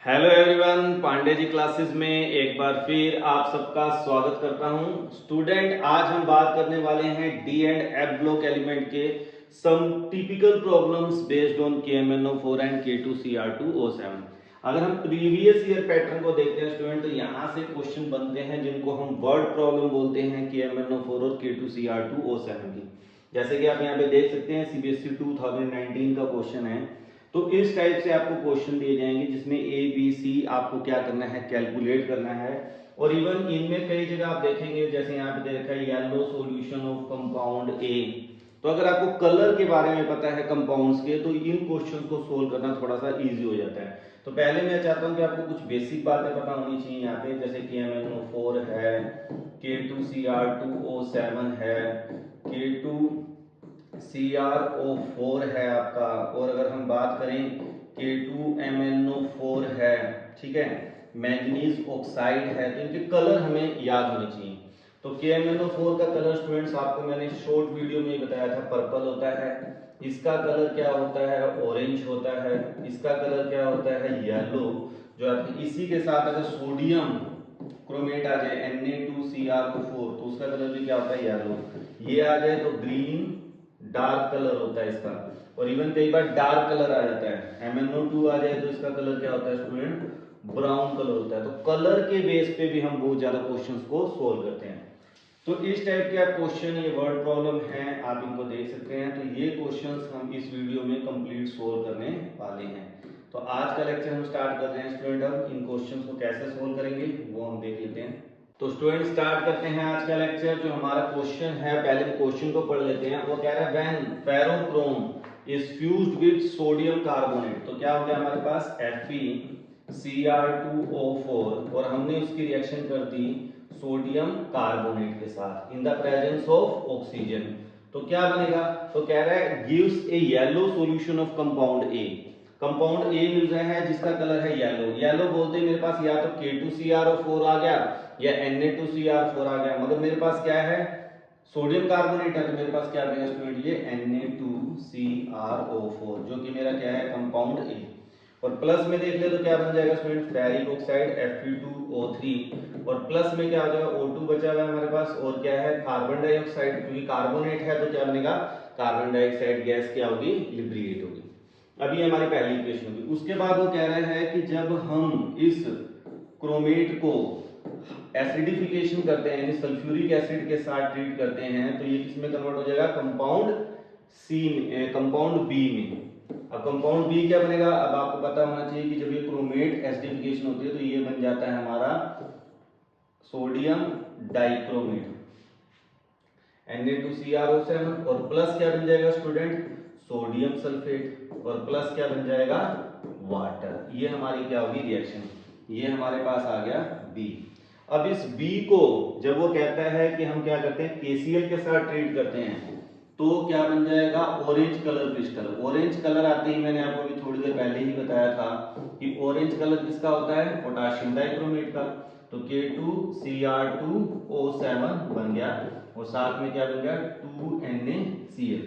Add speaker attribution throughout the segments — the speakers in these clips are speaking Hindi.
Speaker 1: Hello everyone, Pandey ji classes में एक बार फिर आप सबका स्वागत करता हूं। स्टूडेंट, आज हम बात करने वाले हैं D and F block element के some typical problems based on KMnO4 and K2Cr2O7। अगर हम प्रीवियस ईयर पैटर्न को देखते हैं स्टूडेंट, तो यहाँ से क्वेश्चन बनते हैं जिनको हम वर्ड प्रॉब्लम बोलते हैं KMnO4 और K2Cr2O7 की। जैसे कि आप यहाँ पे देख सकते हैं CBSE 2019 का क्वेश्चन है। तो इस टाइप से आपको क्वेश्चन दिए जाएंगे जिसमें ए बी सी आपको क्या करना है, कैलकुलेट करना है। और इवन इनमें कई जगह आप देखेंगे, जैसे यहाँ पे दे रखा है येलो सॉल्यूशन ऑफ कंपाउंड ए। तो अगर आपको कलर के बारे में पता है कंपाउंड्स के, तो इन क्वेश्चंस को सोल्व करना थोड़ा सा इजी हो जाता है। तो पहले मैं चाहता हूँ कि आपको कुछ बेसिक बातें पता होनी चाहिए यहाँ पे, जैसे KMnO4 है, K2Cr2O7 है, K2Cr4 है आपका। और अगर हम बात करें K2MnO4 है, ठीक है, मैंगनीज ऑक्साइड है, तो इनके कलर हमें याद होने चाहिए। तो KMnO4 का कलर स्टूडेंट्स आपको मैंने शॉर्ट वीडियो में बताया था, पर्पल होता है। इसका कलर क्या होता है, ऑरेंज होता है। इसका कलर क्या होता है, येलो। जो आपके इसी के साथ अगर सोडियम क्रोमेट आ जाए Na2Cr4, तो उसका कलर भी क्या होता है, येलो। ये आ जाए तो ग्रीन डार्क कलर होता है इसका। और इवन कई बार डार्क कलर आ जाता है, MnO2 आ जाए तो इसका कलर क्या होता है स्टूडेंट, ब्राउन कलर होता है। तो कलर के बेस पे भी हम बहुत ज्यादा क्वेश्चंस को सोल्व करते हैं। तो इस टाइप के आप क्वेश्चन, ये वर्ड प्रॉब्लम है, आप इनको देख सकते हैं। तो ये क्वेश्चंस हम इस वीडियो में कंप्लीट सोल्व करने वाले हैं। तो आज का लेक्चर हम स्टार्ट कर रहे हैं स्टूडेंट। अब इन क्वेश्चंस को कैसे सोल्व करेंगे वो हम देख लेते हैं। तो स्टूडेंट, स्टार्ट करते हैं आज का लेक्चर। जो हमारा क्वेश्चन है, पहले क्वेश्चन को पढ़ लेते हैं। वो कह रहा है when ferrochrome is fused with sodium carbonate. तो क्या हो गया हमारे पास, FeCr2O4, और हमने उसकी रिएक्शन कर दी सोडियम कार्बोनेट के साथ in the presence of oxygen. तो क्या बनेगा, तो कह रहा है gives a yellow solution of compound A. Compound A मिल रहा है जिसका कलर है येलो। येलो बोलते ही मेरे पास या तो K2Cr4 आ गया या Na2Cr4 आ गया। मतलब मेरे पास क्या है, सोडियम कार्बोनेट है, तो मेरे पास क्या बनेगा स्टूडेंट, ये Na2Cr4, जो कि मेरा क्या है, कंपाउंड ए। और प्लस में देख ले तो क्या बन जाएगा स्टूडेंट, फेरिक ऑक्साइड Fe2O3। और प्लस में क्या हो जाएगा, O2 बचा हुआ है हमारे पास, और क्या है, कार्बन डाइऑक्साइड, क्योंकि कार्बोनेट है तो क्या बनेगा, कार्बन डाइऑक्साइड गैस क्या होगी, लिब्रेट होगी। अभी हमारी पहली इक्वेशन होगी। उसके बाद वो कह रहा है कि जब हम इस क्रोमेट को एसिडिफिकेशन करते हैं, यानी सल्फ्यूरिक एसिड के साथ ट्रीट करते हैं, तो ये किसमें कन्वर्ट हो जाएगा, कंपाउंड सी में, कंपाउंड बी में। अब कंपाउंड बी क्या बनेगा, अब आपको पता होना चाहिए कि जब ये क्रोमेट एसिडिफिकेशन होती है तो ये बन जाता है हमारा सोडियम डाइक्रोमेट, Na2Cr7। और प्लस क्या बन जाएगा स्टूडेंट, सोडियम सल्फेट। और प्लस क्या बन जाएगा, वाटर। ये हमारी क्या होगी रिएक्शन, ये हमारे पास आ गया बी। अब इस बी को जब वो कहता है कि हम क्या करते हैं, KCl के साथ ट्रीट करते हैं, तो क्या बन जाएगा, orange colour crystal. Orange colour आते ही मैंने आपको अभी थोड़ी देर पहले ही बताया था कि ऑरेंज कलर किसका होता है, पोटाशियम डाइक्रोमेट का। तो K2Cr2O7 बन गया, और साथ में क्या बन गया, 2NaCl।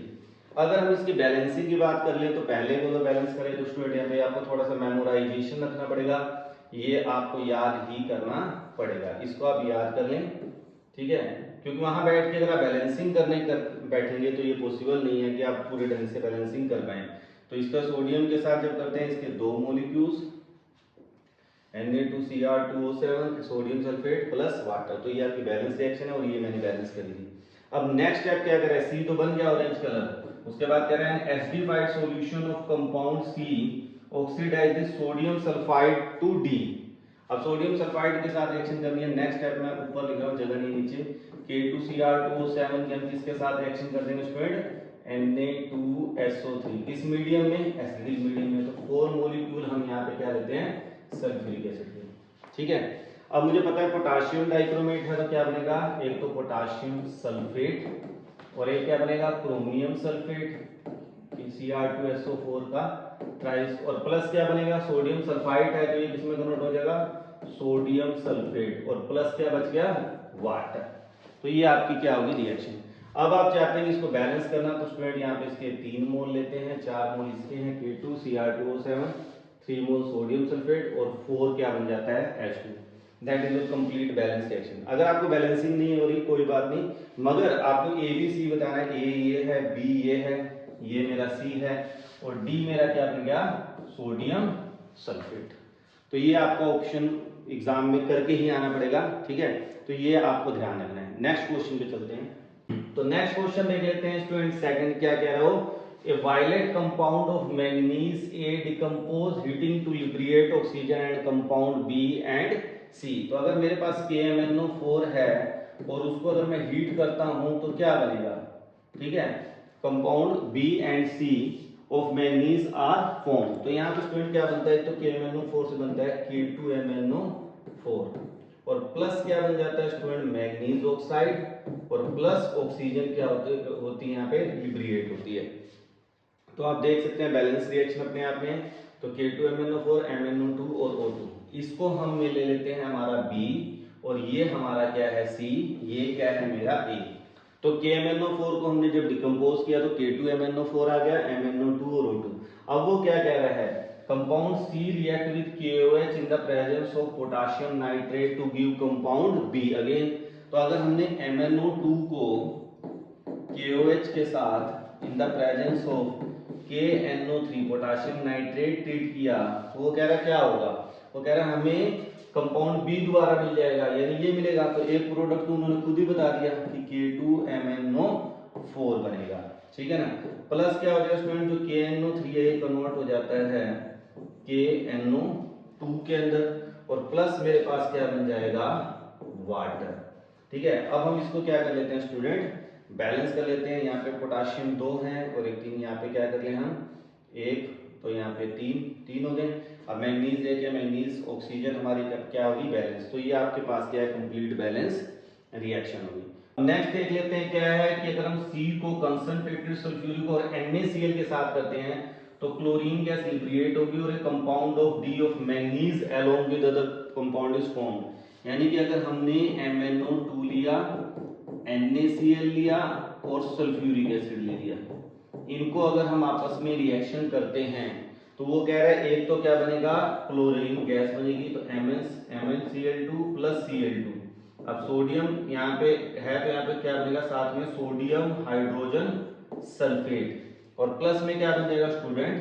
Speaker 1: अगर हम इसकी बैलेंसिंग की बात कर लें, तो पहले को तो बैलेंस करें तो स्टूडेंट यहाँ पे आपको थोड़ा सा मेमोराइजेशन रखना पड़ेगा, ये आपको याद ही करना पड़ेगा। इसको आप याद कर लें, ठीक है, क्योंकि वहां बैठ के अगर आप बैलेंसिंग करने बैठेंगे तो ये पॉसिबल नहीं है कि आप पूरे ढंग से बैलेंसिंग कर पाए। तो इसका सोडियम के साथ जब करते हैं, इसके दो molecules Na2Cr2O7 sodium sulphate plus water, तो ये आपकी बैलेंस रिएक्शन है और ये मैंने बैलेंस करी थी। अब नेक्स्ट स्टेप क्या करें, सी तो बन गया ऑरेंज कलर। उसके बाद कह रहे हैं acidified solution of compound C oxidise the sodium sulphide to D. अब सोडियम सल्फाइड के साथ रिएक्शन करनी है। नेक्स्ट स्टेप में ऊपर लिख रहा हूं, जगह नहीं नीचे। K2Cr2O7 की हम किसके साथ रिएक्शन कर देंगे स्टूडेंट, Na2SO3। किस मीडियम में, एसिडिक मीडियम में। तो 4 मॉलिक्यूल हम यहाँ पे क्या लेते हैं, सल्फ्यूरिक एसिड के, ठीक है। अब मुझे पता है पोटाशियम डाइक्रोमेट है, तो क्या बनेगा, एक तो पोटाशियम सल्फेट और एक क्या बनेगा, क्रोमियम सल्फेट, Cr2SO4 का ट्राइस। और प्लस क्या बनेगा, सोडियम सल्फाइड है, तो ये किसमें कन्वर्ट हो जाएगा, सोडियम सल्फेट। और प्लस क्या बच गया, वाटर। तो ये आपकी क्या होगी रिएक्शन। अब आप चाहते हैं इसको बैलेंस करना, तो स्टूडेंट यहाँ पे इसके 3 मोल लेते हैं, 4 मोल इसके हैं, K2Cr2O7 3 मोल सोडियम सल्फेट और 4 क्या बन जाता है H2। That is complete balance reaction. अगर आपको बैलेंसिंग नहीं हो रही कोई बात नहीं, मगर आपको ए बी सी बताना है, ए ये है, बी ये है, ये मेरा सी है और डी मेरा क्या बन गया सोडियम सल्फेट। तो ये आपका ऑप्शन एग्जाम में करके ही आना पड़ेगा, ठीक है। तो ये आपको ध्यान रखना है। नेक्स्ट क्वेश्चन पे चलते हैं। तो नेक्स्ट क्वेश्चन देख लेते हैं स्टूडेंट। सेकंड क्या कह रहा हो, a violet compound of manganese a decompose heating to liberate oxygen and compound B and C. तो अगर मेरे पास KMnO4 है और उसको अगर मैं हीट करता हूं तो क्या बनेगा, ठीक है, compound B and C of manganese are form. तो यहाँ पे स्टूडेंट क्या बनता है, तो KMnO4 से बनता है K2MnO4 और प्लस क्या बन जाता है स्टूडेंट मैंगनीज ऑक्साइड और प्लस ऑक्सीजन क्या होती है यहाँ पे लिबरेट होती है। तो आप देख सकते हैं बैलेंस रिएक्शन अपने आप में। तो K2MnO4 MnO2 और O2, इसको हम में ले लेते हैं हमारा B और ये हमारा क्या है C, ये क्या है मेरा A। तो KMnO4 को हमने जब डिकम्पोज किया तो K2MnO4 आ गया, MnO2 और O2। अब वो क्या कह रहा है, compound C react with KOH in the presence of potassium nitrate to give compound B again. तो अगर हमने MnO2 को KOH के साथ in the presence of KNO3 potassium nitrate treat किया तो वो कह रहा क्या होगा, वो कह रहा हमें कंपाउंड बी दोबारा मिल जाएगा, यानी ये मिलेगा। तो एक प्रोडक्ट तो उन्होंने खुद ही बता दिया कि K2MnO4 बनेगा, ठीक है ना। प्लस क्या हो जाएगा स्टूडेंट, जो KNO3 है कन्वर्ट हो जाता है KNO2 के अंदर और प्लस मेरे पास क्या बन जाएगा वाटर, ठीक है। अब हम इसको क्या कर लेते हैं स्टूडेंट, बैलेंस कर लेते हैं। यहाँ पे पोटाशियम 2 है और एक 3, यहाँ पे क्या कर लिया हम 1, तो यहाँ पे 3 हो गए। अब मैंगनीज 1 है, मैंगनीज ऑक्सीजन हमारी क्या होगी बैलेंस। तो ये आपके पास क्या है कंप्लीट बैलेंस रिएक्शन होगी। नेक्स्ट देख लेते हैं क्या है कि अगर हम C को कंसंट्रेटेड सल्फ्यूरिक और NaCl के साथ करते हैं तो क्लोरीन गैस लिबरेट होगी और एक compound of D of manganese along with other compound is formed. यानी कि अगर हमने MnO2 लिया, NaCl लिया और सल्फ्यूरिक एसिड ले लिया, इनको अगर हम आपस में रिएक्शन करते हैं तो वो कह रहा है एक तो क्या बनेगा क्लोरीन गैस बनेगी, तो MnCl2 प्लस Cl2। अब सोडियम यहाँ पे है तो यहाँ पे क्या बनेगा साथ में सोडियम हाइड्रोजन सल्फेट और प्लस में क्या बन जाएगा स्टूडेंट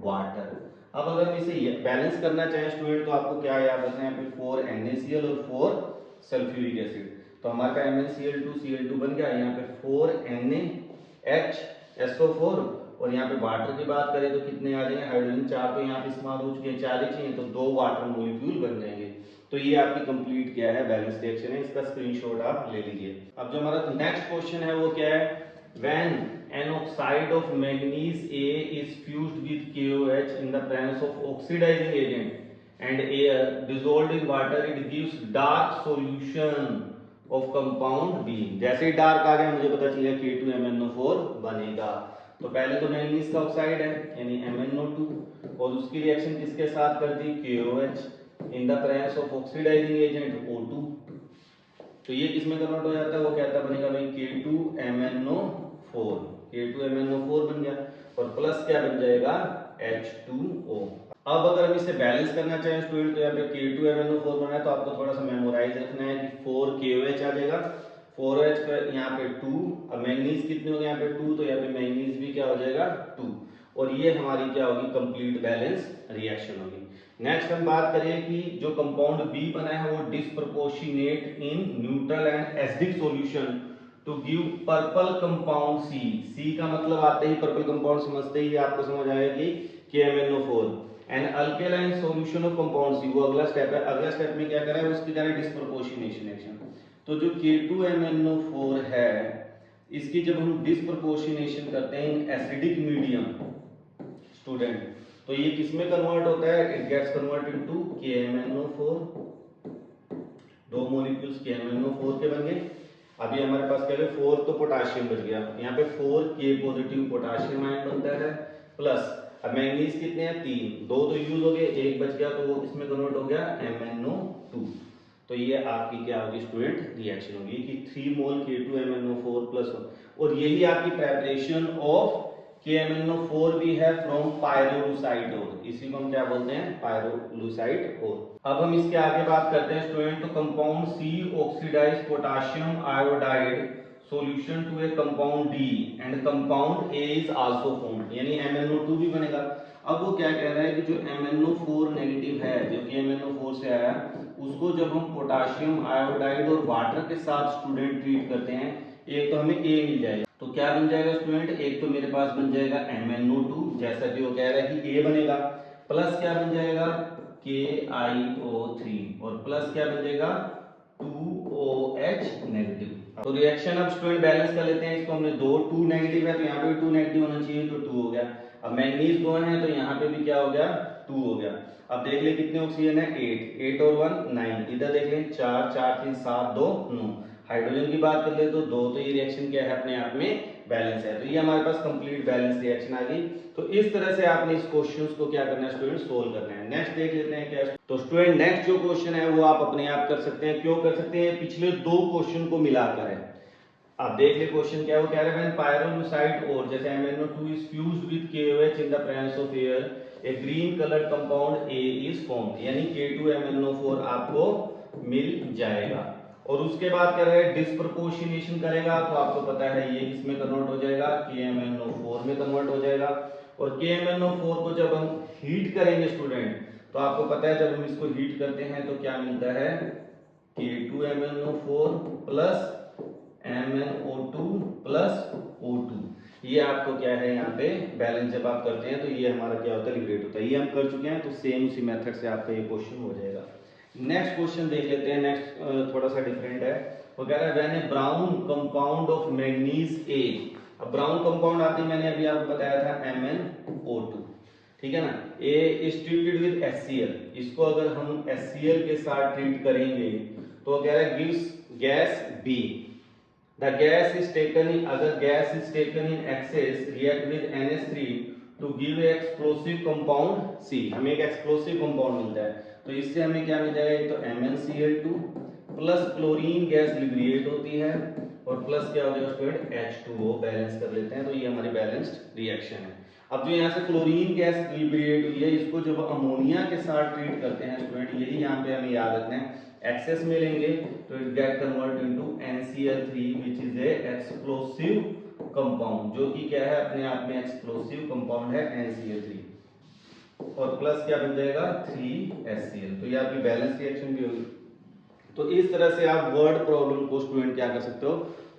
Speaker 1: वाटर। अब अगर हम इसे बैलेंस करना चाहें स्टूडेंट तो आपको क्या याद रखना है, यहाँ पे 4 NaCl और 4 सल्फ्यूरिक एसिड। तो हमारे पास MnCl2 Cl2 बन गया, यहाँ पे 4 NaHSO4 और यहाँ पे वाटर की बात करें तो कितने आ जाएंगे हाइड्रोजन 4, तो यहाँ पे इस्तेमाल हो चुके हैं 4 ही चाहिए तो 2 वाटर मॉलिक्यूल बन जाएंगे। तो ये आपकी कंप्लीट क्या है बैलेंस रिएक्शन है, इसका स्क्रीनशॉट आप ले लीजिए। अब जो हमारा नेक्स्ट क्वेश्चन है वो क्या है, when an oxide of manganese A is fused with KOH in the presence of oxidizing agent and air dissolved in water, it gives dark solution of compound B। जैसे ही डार्क आ गया मुझे पता चल गया K2MnO4 बनेगा। तो पहले तो मैंगनीज का ऑक्साइड है यानी MnO2 और उसकी रिएक्शन किसके साथ कर दी KOH in the presence of oxidising agent O2। तो ये किसमें कन्वर्ट हो जाता है, वो कहता बनेगा भाई K2MnO4, K2MnO4 बन गया और प्लस क्या बन जाएगा H2O। अब अगर हम इसे बैलेंस करना चाहें स्टूडेंट तो यहाँ पे K2MnO4 बना है तो आपको थोड़ा सा मेमोराइज रखना है कि 4 KOH आ जाएगा, 4H का यहाँ पे 2, अब मैंगनीज कितने हो गए यहाँ पे 2 तो यहाँ पे मैंगनीज भी क्या हो जाएगा 2 और ये हमारी क्या होगी कंप्लीट बैलेंस रिएक्शन होगी। नेक्स्ट हम बात करें कि जो कंपाउंड बी बना है वो disproportionate in neutral and acidic solution to give purple compound C. C का मतलब आते ही पर्पल कंपाउंड समझते ही आपको समझ आएगा कि KMnO4 and alkaline solution of compound C, वो अगला स्टेप है। अगला स्टेप में क्या करें उसकी करें डिस्प्रोपोर्शनेशन एक्शन। तो जो K2MnO4 है इसकी जब हम डिस्प्रोपोर्शनेशन करते हैं इन एसिडिक मीडियम स्टूडेंट तो ये किसमें कन्वर्ट होता है, it gets converted to KMnO4, 2 molecules KMnO4 के बन गए। अभी हमारे पास क्या है 4 तो पोटेशियम बच गया, यहाँ पे 4K पॉजिटिव पोटेशियम आयन बनता है प्लस अब मैंगनीज कितने हैं 3, 2 तो यूज हो गए, एक बच गया तो वो किसमें कन्वर्ट हो गया MnO2। तो ये आपकी क्या होगी स्टूडेंट रिएक्शन होगी कि 3 मोल K2MnO4 प्लस 1 और यही आपकी प्रेपरेशन ऑफ KMnO4 भी है फ्रॉम पायरोलुसाइड ओर, इसी को हम क्या बोलते हैं, पायरोलुसाइड ओर। अब हम इसके आगे बात करते हैं स्टूडेंट, तो compound C oxidise potassium iodide solution to a compound D and compound A is also formed, यानी MnO2 भी बनेगा। अब वो क्या कह रहा है कि जो MnO4 नेगेटिव है, जो कि MnO4 से आया, उसको जब हम पोटाशियम आयोडाइड और वाटर के साथ स्टूडेंट ट्रीट करते हैं, एक तो हमें A मिल जाएगा, तो क्या बन जाएगा स्टूडेंट, एक तो मेरे पास बन जाएगा MnO2 जैसा कि वो कह रहा है कि A बनेगा, प्लस क्या बन जाएगा KiO3 और प्लस क्या बन जाएगा 2OH नेगेटिव। तो रिएक्शन अब स्टूडेंट बैलेंस कर लेते हैं, इसको हमने 2 नेगेटिव है तो यहाँ पे भी 2 नेगेटिव होना चाहिए, तो 2 हो गया। अब मैंगनीज 2 है तो यहाँ पे भी क्या हो गया, 2 हो गया। अब देख ले कितने ऑक्सीजन है, 8 और 1 9, इधर देख ले 4 4 3 7 2 9। हाइड्रोजन की बात कर ले तो 2, तो ये रिएक्शन क्या है, अपने आप में बैलेंस है, तो ये हमारे पास कंप्लीट बैलेंस रिएक्शन आ गई। तो इस तरह से आपने इस क्वेश्चंस को क्या करना है स्टूडेंट, सोल्व करना है। नेक्स्ट देख लेते हैं क्या, तो स्टूडेंट नेक्स्ट जो क्वेश्चन है वो आप अपने आप कर सकते हैं। क्यों कर सकते हैं, पिछले 2 क्वेश्चन को मिलाकर है। आप देख ले क्वेश्चन क्या है, वो कह रहे हैं पायरोलुसाइड और जैसे MnO2 is fused with KOH in the presence of air, a green colored compound A is formed, यानी K2MnO4 आपको मिल जाएगा। और उसके बाद क्या है, डिस्प्रपोर्शनेशन करेगा तो आपको पता है ये किसमें कन्वर्ट हो जाएगा, KMnO4 में कन्वर्ट हो जाएगा। और KMnO4 को जब हम हीट करेंगे स्टूडेंट, तो आपको पता है जब हम इसको हीट करते हैं तो क्या मिलता है, K2MnO4 plus MnO2 plus O2, ये आपको क्या है यहाँ पे बैलेंस जब आप करते हैं तो ये हमारा क्या होता है, लिबरेट होता है। ये हम कर चुके हैं, तो सेम उसी मेथड से आपका ये क्वेश्चन हो जाएगा। नेक्स्ट क्वेश्चन देख लेते हैं। नेक्स्ट थोड़ा सा डिफरेंट है, वो कह रहा है when A brown compound of manganese A, अब ब्राउन कंपाउंड आती है, मैंने अभी आपको बताया था MnO2, ठीक है ना, A is treated with HCl, इसको अगर हम HCl के साथ ट्रीट करेंगे तो कह रहा है gives gas B, the gas is taken in, अगर gas is taken in excess react with NH3 to give a explosive compound C, हमें एक एक्सप्लोसिव कंपाउंड मिलता है, तो इससे हमें क्या मिल जाएगा, एक तो MnCl2 plus chlorine gas liberate होती है और प्लस क्या हो जाएगा स्टूडेंट H2O, बैलेंस कर लेते हैं, तो ये हमारी बैलेंस्ड रिएक्शन है। अब जो यहाँ से क्लोरीन गैस लिबरेट हुई है, इसको जब अमोनिया के साथ ट्रीट करते हैं स्टूडेंट, यही यहाँ पे हमें याद रखना है, एक्सेस में लेंगे तो it get convert into NCl3 which is a explosive compound, जो कि क्या है, अपने आप में एक्सप्लोसिव कंपाउंड है NCl3, और प्लस क्या बन जाएगा 3HCl, तो ये आपकी बैलेंस रिएक्शन भी होगी। तो इस तरह से आप वर्ड प्रॉब्लम को स्टूडेंट क्या कर सकते हो,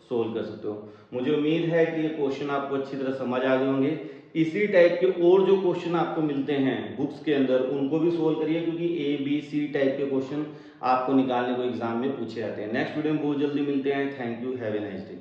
Speaker 1: सोल्व कर सकते हो। मुझे उम्मीद है कि ये क्वेश्चन आपको अच्छी तरह समझ आ गए होंगे। इसी टाइप के और जो क्वेश्चन आपको मिलते हैं बुक्स के अंदर, उनको भी सोल्व करिए, क्योंकि ABC टाइप के क्वेश्चन आपको निकालने को एग्जाम में पूछे जाते हैं। नेक्स्ट वीडियो में बहुत जल्दी मिलते हैं। Thank you, have a nice day.